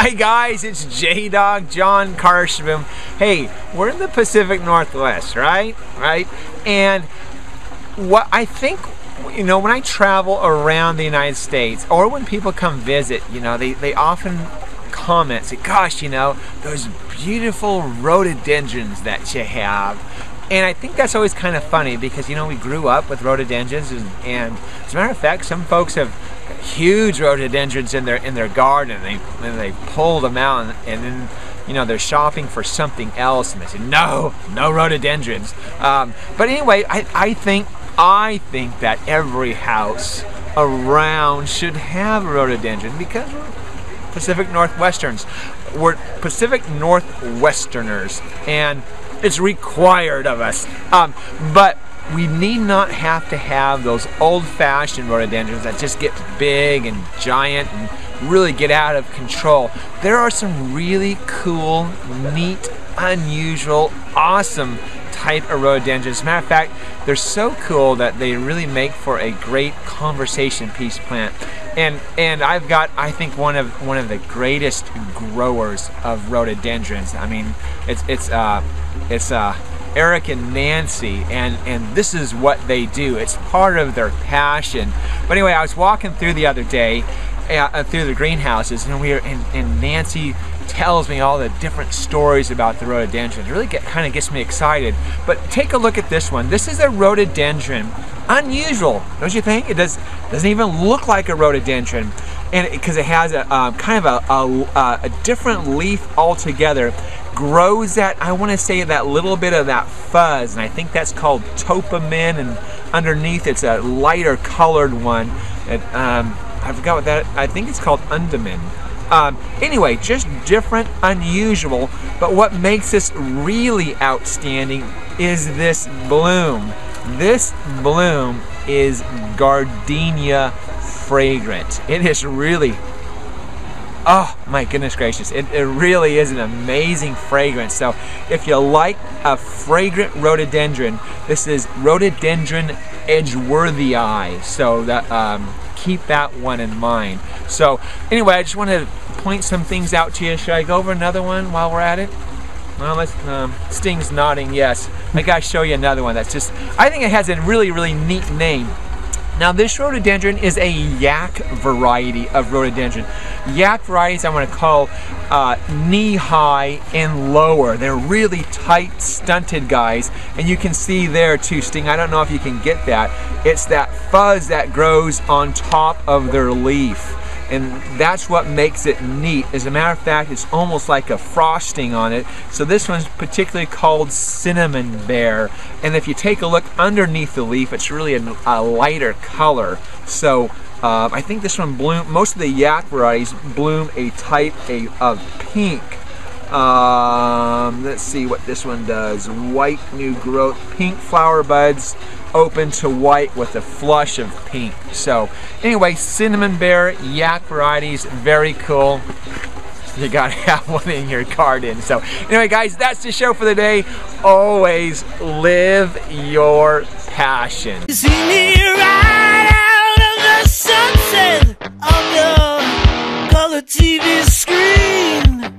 Hi guys, it's J-Dog John Karshboom. Hey, we're in the Pacific Northwest, right? And what I think, you know, when I travel around the United States, or when people come visit, you know, they often comment, say, gosh, you know, those beautiful rhododendrons that you have. And I think that's always kind of funny because, you know, we grew up with rhododendrons, and as a matter of fact, some folks have huge rhododendrons in their garden, and they pull them out, and then, you know, they're shopping for something else, and they say, no rhododendrons. But anyway, I think that every house around should have a rhododendron because we're Pacific Northwesterners. We're Pacific Northwesterners, and it's required of us. But we need not have to have those old-fashioned rhododendrons that just get big and giant and really get out of control. There are some really cool, neat, unusual, awesome type of rhododendrons. As a matter of fact, they're so cool that they really make for a great conversation piece plant. And I've got, I think, one of the greatest growers of rhododendrons. I mean, it's Eric and Nancy, and this is what they do. It's part of their passion. But anyway, I was walking through the other day through the greenhouses, and Nancy tells me all the different stories about the rhododendron. It really kind of gets me excited. But take a look at this one. This is a rhododendron. Unusual, don't you think? It doesn't even look like a rhododendron, and because it has a kind of a different leaf altogether. Grows that, I want to say, that little bit of that fuzz, and I think that's called topomen, and underneath it's a lighter colored one. I forgot what that, I think it's called undamen. Anyway, just different, unusual, but what makes this really outstanding is this bloom. This bloom is gardenia fragrant. It is really, oh my goodness gracious, it really is an amazing fragrance. So if you like a fragrant rhododendron, this is Rhododendron Edgeworthii. So that, keep that one in mind. So anyway, I just want to point some things out to you. Should I go over another one while we're at it? Well, let's, Sting's nodding yes. I gotta show you another one that's just, I think it has a really, really neat name. Now this rhododendron is a yak variety of rhododendron. Yak varieties I want to call knee-high and lower. They're really tight, stunted guys, and you can see there too, Sting, I don't know if you can get that. It's that fuzz that grows on top of their leaf, and that's what makes it neat. As a matter of fact, it's almost like a frosting on it. So this one's particularly called cinnamon bear, and if you take a look underneath the leaf, it's really a lighter color. So I think this one most of the yak varieties bloom a type of pink. Let's see what this one does. White new growth, pink flower buds, open to white with a flush of pink. So anyway, cinnamon bear, yak varieties, very cool. You gotta have one in your garden. So anyway guys, that's the show for the day. Always live your passion. You see me right out of the sunset on the color TV screen.